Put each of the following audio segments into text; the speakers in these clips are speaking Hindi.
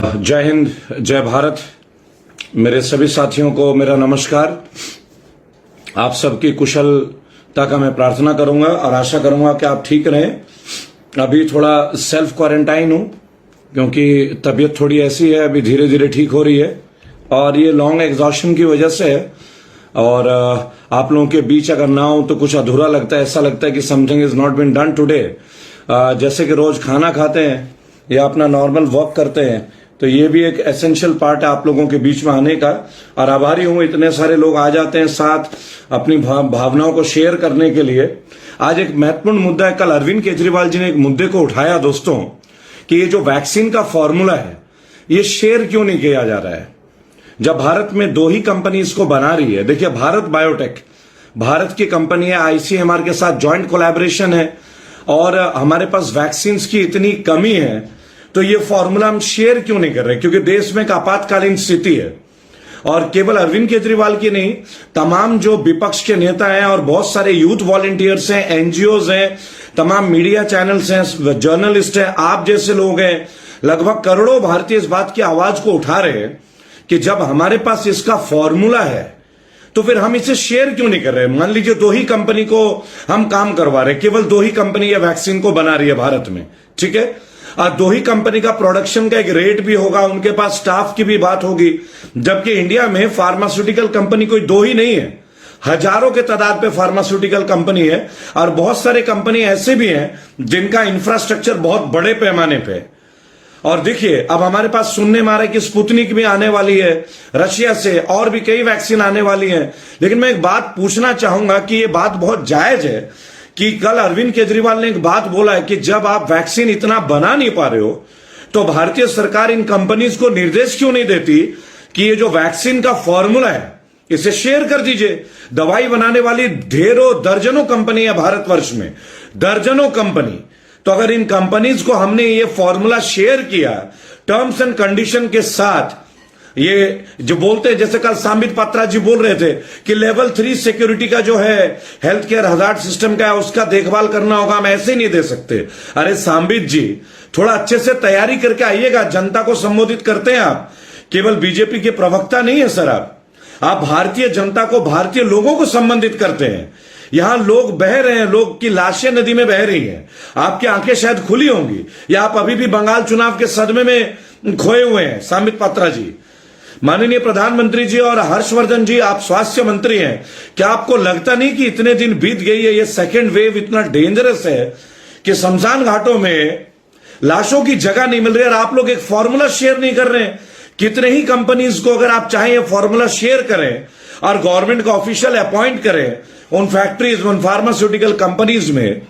जय हिंद, जय भारत। मेरे सभी साथियों को मेरा नमस्कार। आप सबकी कुशलता का मैं प्रार्थना करूंगा और आशा करूंगा कि आप ठीक रहें। अभी थोड़ा सेल्फ क्वारंटाइन हूं क्योंकि तबीयत थोड़ी ऐसी है, अभी धीरे धीरे ठीक हो रही है और ये लॉन्ग एग्जॉस्शन की वजह से है। और आप लोगों के बीच अगर ना हो तो कुछ अधूरा लगता है, ऐसा लगता है कि something is not been done today. जैसे कि रोज खाना खाते हैं या अपना नॉर्मल वॉक करते हैं, तो ये भी एक एसेंशियल पार्ट है आप लोगों के बीच में आने का। और आभारी हूं, इतने सारे लोग आ जाते हैं साथ अपनी भावनाओं को शेयर करने के लिए। आज एक महत्वपूर्ण मुद्दा है। कल अरविंद केजरीवाल जी ने एक मुद्दे को उठाया दोस्तों, कि ये जो वैक्सीन का फॉर्मूला है ये शेयर क्यों नहीं किया जा रहा है, जब भारत में दो ही कंपनी इसको बना रही है। देखिए, भारत बायोटेक भारत की कंपनी है, आईसीएमआर के साथ ज्वाइंट कोलैबोरेशन है और हमारे पास वैक्सीन की इतनी कमी है, तो ये फॉर्मूला हम शेयर क्यों नहीं कर रहे? क्योंकि देश में एक आपातकालीन स्थिति है। और केवल अरविंद केजरीवाल की नहीं, तमाम जो विपक्ष के नेता हैं और बहुत सारे यूथ वॉलंटियर्स हैं, एनजीओज हैं, तमाम मीडिया चैनल्स हैं, जर्नलिस्ट हैं, आप जैसे लोग हैं, लगभग करोड़ों भारतीय इस बात की आवाज को उठा रहे हैं कि जब हमारे पास इसका फॉर्मूला है तो फिर हम इसे शेयर क्यों नहीं कर रहे? मान लीजिए दो ही कंपनी को हम काम करवा रहे, केवल दो ही कंपनी ये वैक्सीन को बना रही है भारत में, ठीक है। और दो ही कंपनी का प्रोडक्शन का एक रेट भी होगा, उनके पास स्टाफ की भी बात होगी, जबकि इंडिया में फार्मास्यूटिकल कंपनी कोई दो ही नहीं है, हजारों के तादाद पे फार्मास्यूटिकल कंपनी है। और बहुत सारे कंपनी ऐसे भी हैं जिनका इंफ्रास्ट्रक्चर बहुत बड़े पैमाने पे है। और देखिए, अब हमारे पास सुनने में आ रहा है कि स्पुतनिक भी आने वाली है रशिया से, और भी कई वैक्सीन आने वाली है। लेकिन मैं एक बात पूछना चाहूंगा कि ये बात बहुत जायज है कि कल अरविंद केजरीवाल ने एक बात बोला है कि जब आप वैक्सीन इतना बना नहीं पा रहे हो तो भारतीय सरकार इन कंपनीज को निर्देश क्यों नहीं देती कि ये जो वैक्सीन का फॉर्मूला है इसे शेयर कर दीजिए। दवाई बनाने वाली ढेरों दर्जनों कंपनी है भारतवर्ष में, दर्जनों कंपनी। तो अगर इन कंपनीज को हमने ये फॉर्मूला शेयर किया टर्म्स एंड कंडीशन के साथ, ये जो बोलते हैं, जैसे कल सांबित पात्रा जी बोल रहे थे कि लेवल 3 सिक्योरिटी का जो है हेल्थ केयर हजार्ड सिस्टम का है उसका देखभाल करना होगा, हम ऐसे ही नहीं दे सकते। अरे सांबित जी, थोड़ा अच्छे से तैयारी करके आइएगा। जनता को संबोधित करते हैं आप, केवल बीजेपी के प्रवक्ता नहीं है सर। आप भारतीय जनता को, भारतीय लोगों को संबोधित करते हैं। यहां लोग बह रहे हैं, लोग की लाशें नदी में बह रही हैं। आपकी आंखें शायद खुली होंगी या आप अभी भी बंगाल चुनाव के सदमे में खोए हुए हैं। सांबित पात्रा जी, माननीय प्रधानमंत्री जी और हर्षवर्धन जी, आप स्वास्थ्य मंत्री हैं, क्या आपको लगता नहीं कि इतने दिन बीत गई है, ये सेकेंड वेव इतना डेंजरस है कि शमशान घाटों में लाशों की जगह नहीं मिल रही है और आप लोग एक फॉर्मूला शेयर नहीं कर रहे हैं? कितने ही कंपनीज को अगर आप चाहें ये फॉर्मूला शेयर करें और गवर्नमेंट का ऑफिशियल अपॉइंट करें उन फैक्ट्रीज, उन फार्मास्यूटिकल कंपनीज में,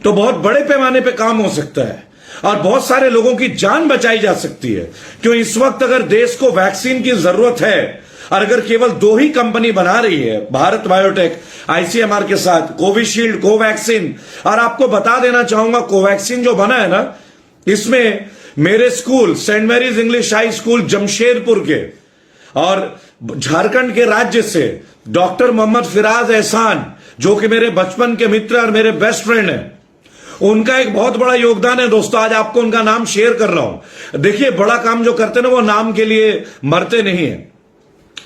तो बहुत बड़े पैमाने पे काम हो सकता है और बहुत सारे लोगों की जान बचाई जा सकती है। क्यों इस वक्त अगर देश को वैक्सीन की जरूरत है और अगर केवल दो ही कंपनी बना रही है, भारत बायोटेक आईसीएमआर के साथ, कोविशील्ड, कोवैक्सीन। और आपको बता देना चाहूंगा, कोवैक्सीन जो बना है ना, इसमें मेरे school Saint Mary's English high school Jamshedpur के और झारखंड के राज्य से डॉक्टर मोहम्मद फिराज एहसान, जो कि मेरे बचपन के मित्र और मेरे बेस्ट फ्रेंड हैं, उनका एक बहुत बड़ा योगदान है दोस्तों। आज आपको उनका नाम शेयर कर रहा हूं। देखिए, बड़ा काम जो करते ना वो नाम के लिए मरते नहीं है।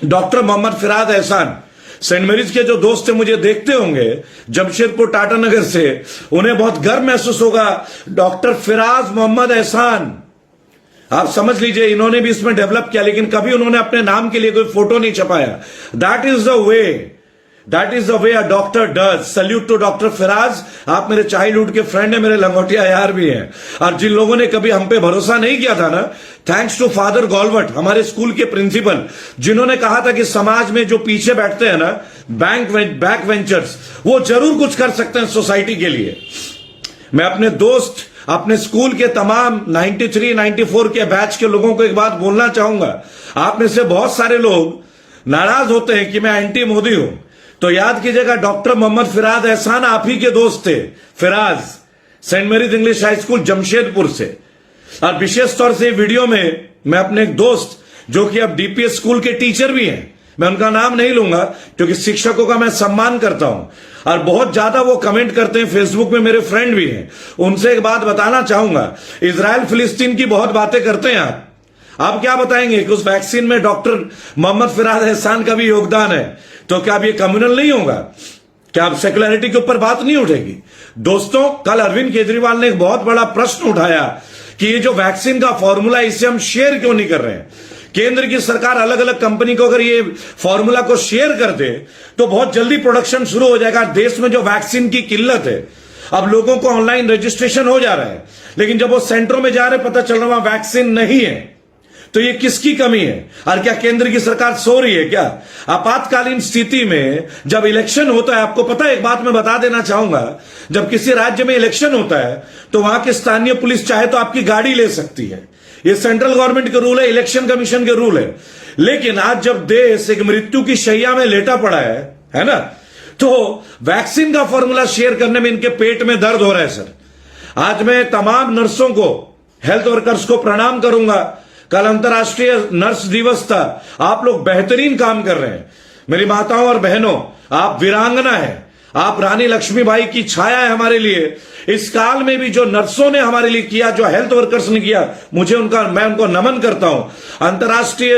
डॉक्टर मोहम्मद फिराज एहसान, सेंट मैरीज के जो दोस्त थे मुझे देखते होंगे जमशेदपुर टाटा नगर से, उन्हें बहुत गर्व महसूस होगा। डॉक्टर फिराज मोहम्मद एहसान, आप समझ लीजिए, इन्होंने भी इसमें डेवलप किया, लेकिन कभी उन्होंने अपने नाम के लिए कोई फोटो नहीं छपाया। That is the way a doctor does. Salute to doctor Firaz, आप मेरे चाइल्डहुड के फ्रेंड है, मेरे लंगोटिया यार भी हैं। और जिन लोगों ने कभी हम पे भरोसा नहीं किया था ना, थैंक्स टू फादर गॉलवट, हमारे स्कूल के प्रिंसिपल, जिन्होंने कहा था कि समाज में जो पीछे बैठते हैं ना, बैक वेंचर्स, वो जरूर कुछ कर सकते हैं सोसाइटी के लिए। मैं अपने दोस्त, अपने स्कूल के तमाम 93, 94 के बैच के लोगों को एक बात बोलना चाहूंगा। आप में से बहुत सारे लोग नाराज होते हैं कि मैं एंटी मोदी हूं, तो याद कीजिएगा, डॉक्टर मोहम्मद फिराज एहसान आप ही के दोस्त थे। Firaz, Saint Mary's English high school Jamshedpur से। और विशेष तौर से वीडियो में मैं अपने एक दोस्त, जो कि अब डीपीएस स्कूल के टीचर भी हैं, मैं उनका नाम नहीं लूंगा क्योंकि शिक्षकों का मैं सम्मान करता हूं और बहुत ज्यादा वो कमेंट करते हैं, फेसबुक में मेरे फ्रेंड भी हैं। उनसे एक बात बताना चाहूंगा, इजराइल फिलिस्तीन की बहुत बातें करते हैं आप, आप क्या बताएंगे कि उस वैक्सीन में डॉक्टर मोहम्मद फिराज एहसान का भी योगदान है, तो क्या अब ये कम्युनल नहीं होगा? क्या अब सेकुलरिटी के ऊपर बात नहीं उठेगी? दोस्तों, कल अरविंद केजरीवाल ने एक बहुत बड़ा प्रश्न उठाया कि ये जो वैक्सीन का फॉर्मूला, इसे हम शेयर क्यों नहीं कर रहे हैं? केंद्र की सरकार अलग अलग कंपनी को अगर ये फॉर्मूला को शेयर कर दे तो बहुत जल्दी प्रोडक्शन शुरू हो जाएगा। देश में जो वैक्सीन की किल्लत है, अब लोगों को ऑनलाइन रजिस्ट्रेशन हो जा रहा है, लेकिन जब वो सेंटरों में जा रहे पता चल रहा वहां वैक्सीन नहीं है, तो ये किसकी कमी है? और क्या केंद्र की सरकार सो रही है क्या? आपातकालीन स्थिति में जब इलेक्शन होता है, आपको पता है, एक बात मैं बता देना चाहूंगा, जब किसी राज्य में इलेक्शन होता है तो वहां की स्थानीय पुलिस चाहे तो आपकी गाड़ी ले सकती है। ये सेंट्रल गवर्नमेंट के रूल है, इलेक्शन कमीशन के रूल है। लेकिन आज जब देश एक मृत्यु की शैया में लेटा पड़ा है ना, तो वैक्सीन का फॉर्मूला शेयर करने में इनके पेट में दर्द हो रहा है। सर, आज मैं तमाम नर्सों को, हेल्थ वर्कर्स को प्रणाम करूंगा। कल अंतर्राष्ट्रीय नर्स दिवस था, आप लोग बेहतरीन काम कर रहे हैं। मेरी माताओं और बहनों, आप वीरांगना है, आप रानी लक्ष्मीबाई की छाया है हमारे लिए। इस काल में भी जो नर्सों ने हमारे लिए किया, जो हेल्थ वर्कर्स ने किया, मैं उनको नमन करता हूं। अंतर्राष्ट्रीय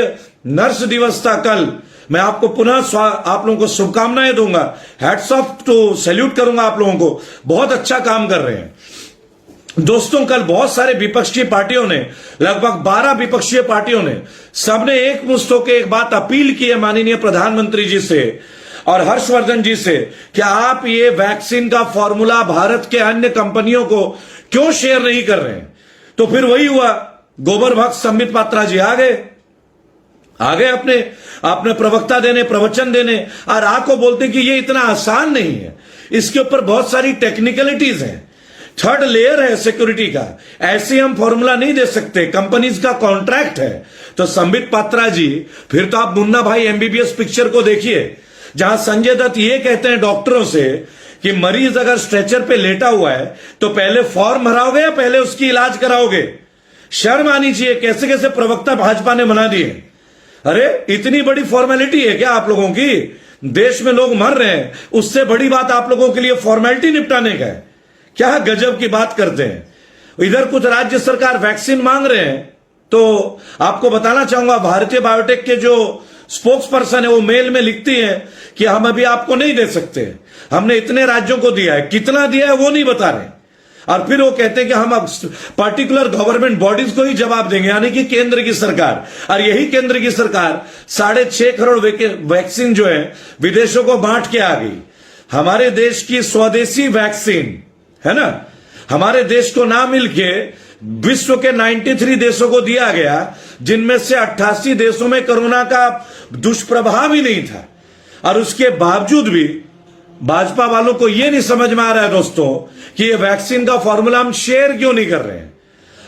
नर्स दिवस था कल, मैं आपको पुनः आप लोगों को शुभकामनाएं दूंगा, हैट्स ऑफ टू, सैल्यूट करूंगा आप लोगों को, बहुत अच्छा काम कर रहे हैं। दोस्तों, कल बहुत सारे विपक्षी पार्टियों ने, लगभग 12 विपक्षी पार्टियों ने, सबने एक मुश्त होकर एक बात अपील की है माननीय प्रधानमंत्री जी से और हर्षवर्धन जी से कि आप ये वैक्सीन का फॉर्मूला भारत के अन्य कंपनियों को क्यों शेयर नहीं कर रहे हैं? तो फिर वही हुआ, गोबर भक्त संबित पात्रा जी आ गए अपने प्रवक्ता देने, प्रवचन देने, और आपको बोलते कि ये इतना आसान नहीं है, इसके ऊपर बहुत सारी टेक्निकलिटीज हैं, थर्ड लेयर है सिक्योरिटी का, ऐसे हम फॉर्मूला नहीं दे सकते, कंपनीज का कॉन्ट्रैक्ट है। तो संबित पात्रा जी, फिर तो आप मुन्ना भाई एमबीबीएस पिक्चर को देखिए, जहां संजय दत्त ये कहते हैं डॉक्टरों से कि मरीज अगर स्ट्रेचर पे लेटा हुआ है तो पहले फॉर्म भराओगे या पहले उसकी इलाज कराओगे? शर्म आनी चाहिए। कैसे कैसे प्रवक्ता भाजपा ने बना दिए। अरे इतनी बड़ी फॉर्मेलिटी है क्या आप लोगों की? देश में लोग मर रहे हैं, उससे बड़ी बात आप लोगों के लिए फॉर्मेलिटी निपटाने का है? क्या गजब की बात करते हैं। इधर कुछ राज्य सरकार वैक्सीन मांग रहे हैं, तो आपको बताना चाहूंगा, भारतीय बायोटेक के जो स्पोक्स पर्सन है वो मेल में लिखती है कि हम अभी आपको नहीं दे सकते, हमने इतने राज्यों को दिया है, कितना दिया है वो नहीं बता रहे, और फिर वो कहते हैं कि हम अब पर्टिकुलर गवर्नमेंट बॉडीज को ही जवाब देंगे, यानी कि केंद्र की सरकार। और यही केंद्र की सरकार 6.5 करोड़ वैक्सीन जो है विदेशों को बांट के आ गई। हमारे देश की स्वदेशी वैक्सीन है ना, हमारे देश को ना मिलके विश्व के 93 देशों को दिया गया, जिनमें से 88 देशों में कोरोना का दुष्प्रभाव ही नहीं था। और उसके बावजूद भी भाजपा वालों को यह नहीं समझ में आ रहा है दोस्तों कि ये वैक्सीन का फॉर्मूला हम शेयर क्यों नहीं कर रहे हैं।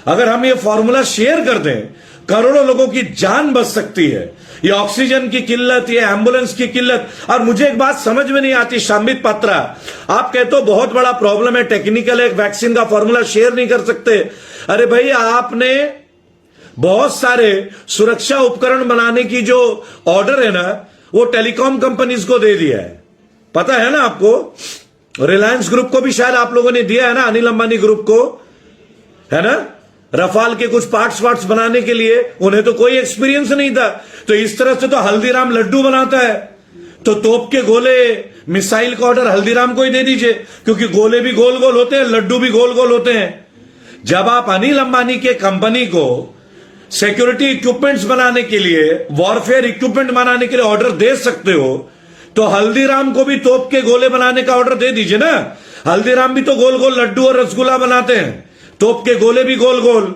अगर हम ये फॉर्मूला शेयर कर दें, करोड़ों लोगों की जान बच सकती है। ये ऑक्सीजन की किल्लत, ये एम्बुलेंस की किल्लत। और मुझे एक बात समझ में नहीं आती, संबित पात्रा, आप कहते हो बहुत बड़ा प्रॉब्लम है, टेक्निकल है, वैक्सीन का फॉर्मूला शेयर नहीं कर सकते। अरे भाई, आपने बहुत सारे सुरक्षा उपकरण बनाने की जो ऑर्डर है ना, वो टेलीकॉम कंपनीज को दे दिया है, पता है ना आपको? रिलायंस ग्रुप को भी शायद आप लोगों ने दिया है ना, अनिल अंबानी ग्रुप को, है ना? रफाल के कुछ पार्ट्स बनाने के लिए उन्हें तो कोई एक्सपीरियंस नहीं था। तो इस तरह से तो हल्दीराम लड्डू बनाता है, तो तोप के गोले, मिसाइल का ऑर्डर हल्दीराम को ही दे दीजिए, क्योंकि गोले भी गोल गोल होते हैं, लड्डू भी गोल गोल होते हैं। जब आप अनिल अंबानी के कंपनी को सिक्योरिटी इक्विपमेंट्स बनाने के लिए, वॉरफेयर इक्विपमेंट बनाने के लिए ऑर्डर दे सकते हो, तो हल्दीराम को भी तोप के गोले बनाने का ऑर्डर दे दीजिए ना। हल्दीराम भी तो गोल गोल लड्डू और रसगुल्ला बनाते हैं, तोप के गोले भी गोल गोल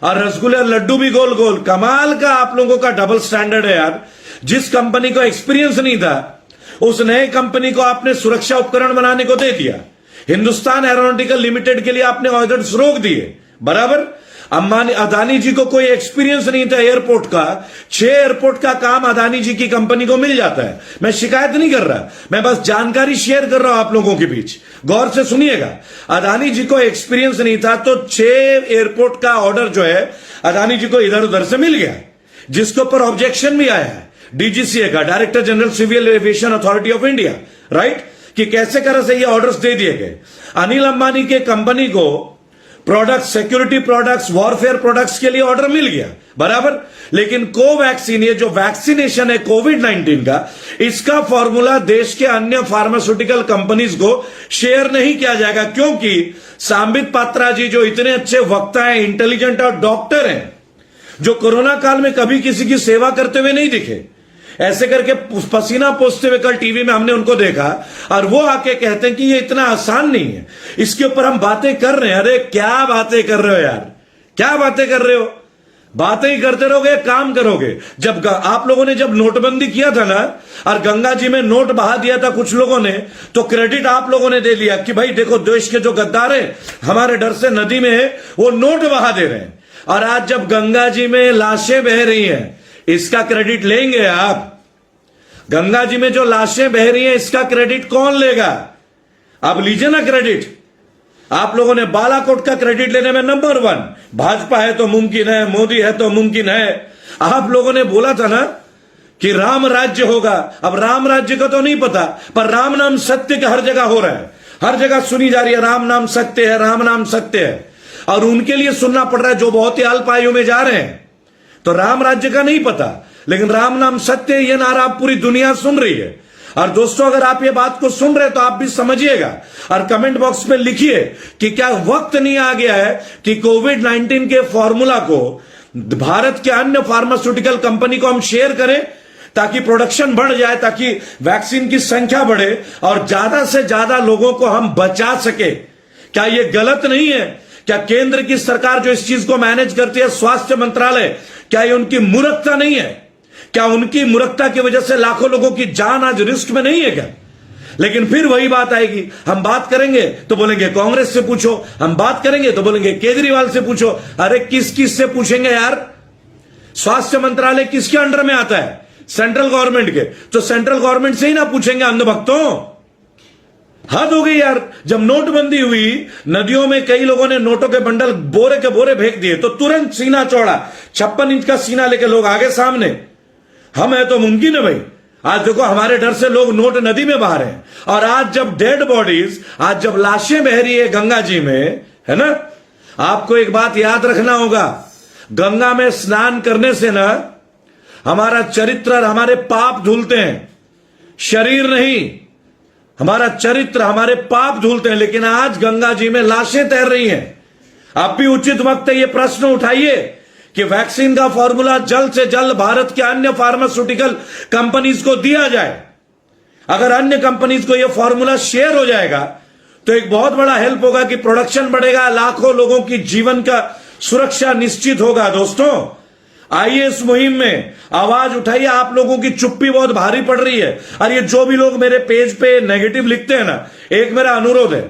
और रसगुल्ले और लड्डू भी गोल गोल। कमाल का आप लोगों का डबल स्टैंडर्ड है यार। जिस कंपनी को एक्सपीरियंस नहीं था, उस नए कंपनी को आपने सुरक्षा उपकरण बनाने को दे दिया। हिंदुस्तान एरोनॉटिकल लिमिटेड के लिए आपने ऑर्डर्स रोक दिए, बराबर। अंबानी, अदानी जी को कोई एक्सपीरियंस नहीं था एयरपोर्ट का, 6 एयरपोर्ट का काम अदानी जी की कंपनी को मिल जाता है। मैं शिकायत नहीं कर रहा, मैं बस जानकारी शेयर कर रहा हूं आप लोगों के बीच, गौर से सुनिएगा। अदानी जी को एक्सपीरियंस नहीं था, तो 6 एयरपोर्ट का ऑर्डर जो है अदानी जी को इधर उधर से मिल गया, जिसके ऊपर ऑब्जेक्शन भी आया है डीजीसीए का, director general civil aviation authority of India, right, कि कैसे तरह से ये ऑर्डर्स दे दिए गए। अनिल अंबानी के कंपनी को products, security products, warfare products के लिए ऑर्डर मिल गया, बराबर। लेकिन कोवैक्सीन, ये जो वैक्सीनेशन है कोविड-19 का, इसका फॉर्मूला देश के अन्य फार्मास्यूटिकल कंपनीज को शेयर नहीं किया जाएगा, क्योंकि सांबित पात्रा जी जो इतने अच्छे वक्ता हैं, इंटेलिजेंट और डॉक्टर हैं, जो कोरोना काल में कभी किसी की सेवा करते हुए नहीं दिखे, ऐसे करके पसीना पोंछते हुए कल टीवी में हमने उनको देखा, और वो आके कहते हैं कि ये इतना आसान नहीं है, इसके ऊपर हम बातें कर रहे हैं। अरे क्या बातें कर रहे हो यार, क्या बातें कर रहे हो? बातें ही करते रहोगे, काम करोगे? जब आप लोगों ने जब नोटबंदी किया था ना, और गंगा जी में नोट बहा दिया था कुछ लोगों ने, तो क्रेडिट आप लोगों ने दे लिया कि भाई देखो देश के जो गद्दार है हमारे डर से नदी में है वो नोट बहा दे रहे हैं। और आज जब गंगा जी में लाशें बह रही हैं, इसका क्रेडिट लेंगे आप? गंगा जी में जो लाशें बह रही हैं, इसका क्रेडिट कौन लेगा? आप लीजिए ना क्रेडिट। आप लोगों ने बालाकोट का क्रेडिट लेने में नंबर 1, भाजपा है तो मुमकिन है, मोदी है तो मुमकिन है। आप लोगों ने बोला था ना कि राम राज्य होगा। अब राम राज्य का तो नहीं पता, पर राम नाम सत्य का हर जगह हो रहा है, हर जगह सुनी जा रही है, राम नाम सत्य है, राम नाम सत्य है। और उनके लिए सुनना पड़ रहा है जो बहुत ही अल्प आयु में जा रहे हैं। तो राम राज्य का नहीं पता, लेकिन राम नाम सत्य है, ये नारा पूरी दुनिया सुन रही है। और दोस्तों, अगर आप ये बात को सुन रहे तो आप भी समझिएगा और कमेंट बॉक्स में लिखिए कि क्या वक्त नहीं आ गया है कि कोविड-19 के फॉर्मूला को भारत के अन्य फार्मास्यूटिकल कंपनी को हम शेयर करें, ताकि प्रोडक्शन बढ़ जाए, ताकि वैक्सीन की संख्या बढ़े और ज्यादा से ज्यादा लोगों को हम बचा सके। क्या यह गलत नहीं है? क्या केंद्र की सरकार जो इस चीज को मैनेज करती है, स्वास्थ्य मंत्रालय, क्या ये उनकी मूर्खता नहीं है? क्या उनकी मूर्खता की वजह से लाखों लोगों की जान आज रिस्क में नहीं है क्या? लेकिन फिर वही बात आएगी, हम बात करेंगे तो बोलेंगे कांग्रेस से पूछो, हम बात करेंगे तो बोलेंगे केजरीवाल से पूछो। अरे किस किस से पूछेंगे यार? स्वास्थ्य मंत्रालय किसके अंडर में आता है? सेंट्रल गवर्नमेंट के। तो सेंट्रल गवर्नमेंट से ही ना पूछेंगे अंधभक्तों? हद हो गई यार। जब नोटबंदी हुई, नदियों में कई लोगों ने नोटों के बंडल बोरे के बोरे फेंक दिए, तो तुरंत सीना चौड़ा, 56 इंच का सीना लेके लोग आगे सामने, हम है तो मुमकिन है भाई। आज देखो हमारे डर से लोग नोट नदी में बहा रहे हैं। और आज जब डेड बॉडीज, आज जब लाशें बह रही है गंगा जी में, है ना, आपको एक बात याद रखना होगा, गंगा में स्नान करने से ना हमारा चरित्र और हमारे पाप धुलते हैं, शरीर नहीं, हमारा चरित्र, हमारे पाप धुलते हैं। लेकिन आज गंगा जी में लाशें तैर रही हैं। आप भी उचित वक्त है ये प्रश्न उठाइए कि वैक्सीन का फॉर्मूला जल्द से जल्द भारत के अन्य फार्मास्यूटिकल कंपनीज को दिया जाए। अगर अन्य कंपनीज को यह फॉर्मूला शेयर हो जाएगा तो एक बहुत बड़ा हेल्प होगा कि प्रोडक्शन बढ़ेगा, लाखों लोगों की जीवन का सुरक्षा निश्चित होगा। दोस्तों, आइए इस मुहिम में आवाज उठाइए। आप लोगों की चुप्पी बहुत भारी पड़ रही है। और ये जो भी लोग मेरे पेज पे नेगेटिव लिखते हैं ना, एक मेरा अनुरोध है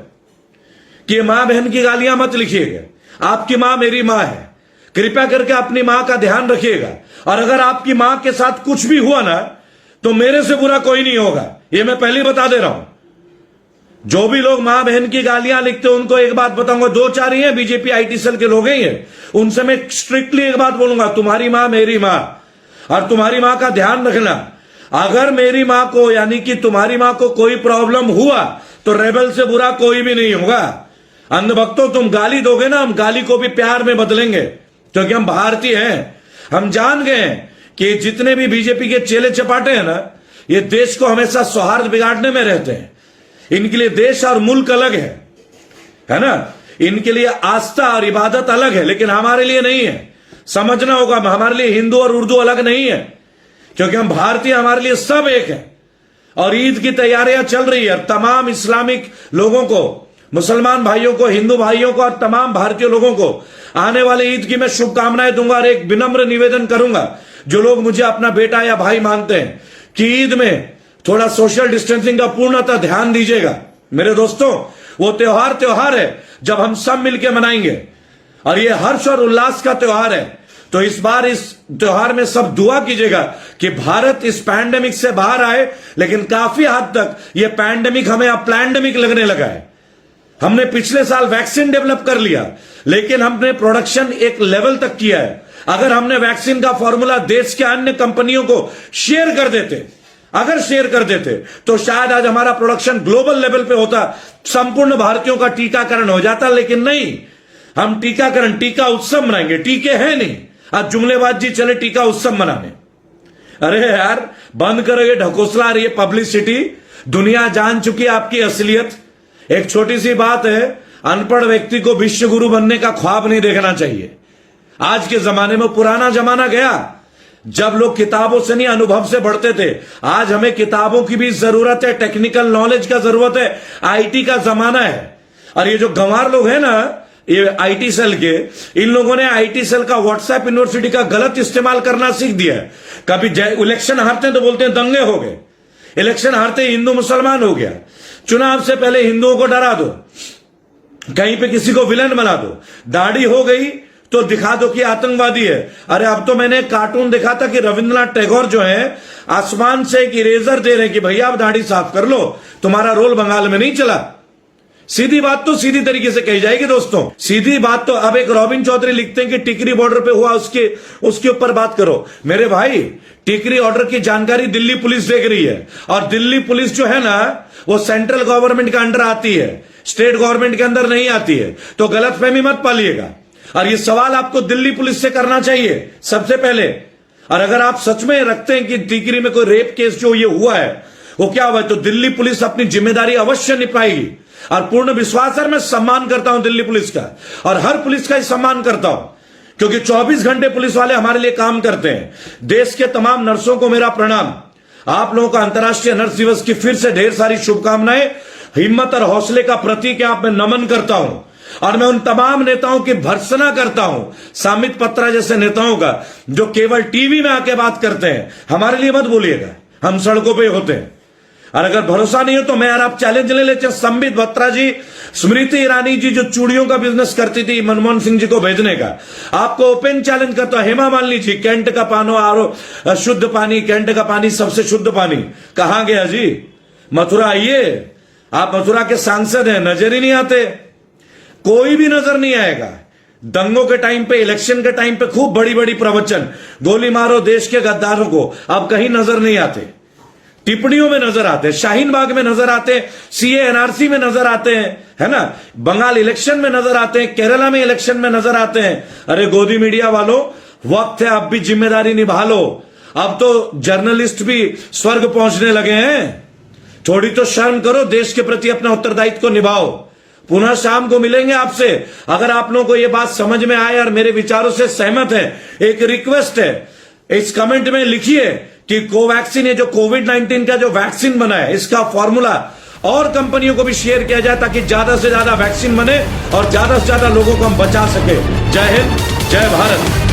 कि मां बहन की गालियां मत लिखिएगा। आपकी मां मेरी मां है, कृपया करके अपनी मां का ध्यान रखिएगा। और अगर आपकी मां के साथ कुछ भी हुआ ना, तो मेरे से बुरा कोई नहीं होगा, ये मैं पहले बता दे रहा हूं। जो भी लोग मां बहन की गालियां लिखते हैं, उनको एक बात बताऊंगा, 2-4 ही हैं बीजेपी आईटी सेल के लोग ही हैं, उनसे मैं स्ट्रिक्टली एक बात बोलूंगा, तुम्हारी मां मेरी मां, और तुम्हारी मां का ध्यान रखना। अगर मेरी मां को, यानी कि तुम्हारी मां को कोई प्रॉब्लम हुआ, तो रेबल से बुरा कोई भी नहीं होगा। अंधभक्तों, तुम गाली दोगे ना, हम गाली को भी प्यार में बदलेंगे, क्योंकि हम भारतीय हैं। हम जान गए हैं कि जितने भी बीजेपी के चेले चपाटे हैं ना, ये देश को हमेशा सौहार्द बिगाड़ने में रहते हैं। इनके लिए देश और मुल्क अलग है ना, इनके लिए आस्था और इबादत अलग है, लेकिन हमारे लिए नहीं है। समझना होगा, हमारे लिए हिंदू और उर्दू अलग नहीं है, क्योंकि हम भारतीय, हमारे लिए सब एक है। और ईद की तैयारियां चल रही है। तमाम इस्लामिक लोगों को, मुसलमान भाइयों को, हिंदू भाइयों को और तमाम भारतीय लोगों को आने वाले ईद की मैं शुभकामनाएं दूंगा। और एक विनम्र निवेदन करूंगा, जो लोग मुझे अपना बेटा या भाई मानते हैं, कि ईद में थोड़ा सोशल डिस्टेंसिंग का पूर्णतः ध्यान दीजिएगा। मेरे दोस्तों, वो त्योहार है जब हम सब मिलकर मनाएंगे, और ये हर्ष और उल्लास का त्योहार है। तो इस बार इस त्योहार में सब दुआ कीजिएगा कि भारत इस पैंडेमिक से बाहर आए। लेकिन काफी हद तक ये पैंडेमिक हमें अब प्लैंडेमिक लगने लगा है। हमने पिछले साल वैक्सीन डेवलप कर लिया, लेकिन हमने प्रोडक्शन एक लेवल तक किया है। अगर हमने वैक्सीन का फॉर्मूला देश के अन्य कंपनियों को शेयर कर देते, अगर शेयर कर देते, तो शायद आज हमारा प्रोडक्शन ग्लोबल लेवल पे होता, संपूर्ण भारतीयों का टीकाकरण हो जाता। लेकिन नहीं, हम टीकाकरण, टीका उत्सव मनाएंगे। टीके हैं नहीं, आज जुमलेबाजी चले टीका उत्सव मनाने। अरे यार बंद करो ये ढकोसला और ये पब्लिसिटी। दुनिया जान चुकी है आपकी असलियत। एक छोटी सी बात है, अनपढ़ व्यक्ति को विश्व गुरु बनने का ख्वाब नहीं देखना चाहिए। आज के जमाने में पुराना जमाना गया जब लोग किताबों से नहीं अनुभव से बढ़ते थे। आज हमें किताबों की भी जरूरत है, टेक्निकल नॉलेज का जरूरत है। आईटी का जमाना है। और ये जो गंवार लोग हैं ना, ये आईटी सेल के, इन लोगों ने आईटी सेल का व्हाट्सएप यूनिवर्सिटी का गलत इस्तेमाल करना सीख दिया है। कभी इलेक्शन हारते हैं तो बोलते हैं दंगे हो गए, इलेक्शन हारते हिंदू मुसलमान हो गया। चुनाव से पहले हिंदुओं को डरा दो, कहीं पे किसी को विलन बना दो, दाढ़ी हो गई तो दिखा दो कि आतंकवादी है। अरे अब तो मैंने एक कार्टून देखा था कि रविंद्रनाथ टैगोर जो है आसमान से एक इरेजर दे रहे हैं कि भैया आप दाढ़ी साफ कर लो, तुम्हारा रोल बंगाल में नहीं चला। सीधी बात तो सीधी तरीके से कही जाएगी दोस्तों, सीधी बात तो। अब एक रॉबिन चौधरी लिखते हैं कि टिकरी बॉर्डर पे हुआ, उसके ऊपर बात करो। मेरे भाई टिकरी ऑर्डर की जानकारी दिल्ली पुलिस देख रही है, और दिल्ली पुलिस जो है ना वो सेंट्रल गवर्नमेंट के अंडर आती है, स्टेट गवर्नमेंट के अंदर नहीं आती है। तो गलतफहमी मत पालिएगा, और ये सवाल आपको दिल्ली पुलिस से करना चाहिए सबसे पहले। और अगर आप सच में रखते हैं कि टिकरी में कोई रेप केस जो ये हुआ है वो क्या हुआ है, तो दिल्ली पुलिस अपनी जिम्मेदारी अवश्य निभाएगी। और पूर्ण विश्वास है, मैं सम्मान करता हूं दिल्ली पुलिस का, और हर पुलिस का ही सम्मान करता हूं, क्योंकि 24 घंटे पुलिस वाले हमारे लिए काम करते हैं। देश के तमाम नर्सों को मेरा प्रणाम। आप लोगों का अंतर्राष्ट्रीय नर्स दिवस की फिर से ढेर सारी शुभकामनाएं। हिम्मत और हौसले का प्रतीक है, आप मैं नमन करता हूं। और मैं उन तमाम नेताओं की भर्त्सना करता हूं, सामित पत्रा जैसे नेताओं का, जो केवल टीवी में आके बात करते हैं। हमारे लिए मत बोलिएगा, हम सड़कों पे होते हैं। और अगर भरोसा नहीं हो तो मैं, यार आप चैलेंज ले लेते, संबित बत्रा जी, स्मृति ईरानी जी जो चूड़ियों का बिजनेस करती थी मनमोहन सिंह जी को भेजने का, आपको ओपन चैलेंज करता हूं। हेमा मालिनी जी, कैंट का शुद्ध पानी, कैंट का पानी सबसे शुद्ध पानी, कहां गया जी? मथुरा आइए, आप मथुरा के सांसद हैं, नजर ही नहीं आते, कोई भी नजर नहीं आएगा। दंगों के टाइम पे, इलेक्शन के टाइम पे खूब बड़ी बड़ी प्रवचन, गोली मारो देश के गद्दारों को, अब कहीं नजर नहीं आते। टिप्पणियों में नजर आते हैं, शाहीन बाग में नजर आते हैं, सीए एनआरसी में नजर आते हैं, है ना, बंगाल इलेक्शन में नजर आते हैं, केरला में इलेक्शन में नजर आते हैं। अरे गोदी मीडिया वालों, वक्त है अब भी जिम्मेदारी निभा लो। अब तो जर्नलिस्ट भी स्वर्ग पहुंचने लगे हैं, थोड़ी तो शर्म करो, देश के प्रति अपना उत्तरदायित्व को निभाओ। पुनः शाम को मिलेंगे आपसे। अगर आप लोगों को यह बात समझ में आए और मेरे विचारों से सहमत है, एक रिक्वेस्ट है, इस कमेंट में लिखिए कि कोवैक्सीन, ये जो कोविड-19 का जो वैक्सीन बना है, इसका फॉर्मूला और कंपनियों को भी शेयर किया जाए, ताकि ज्यादा से ज्यादा वैक्सीन बने और ज्यादा से ज्यादा लोगों को हम बचा सके। जय हिंद, जय भारत।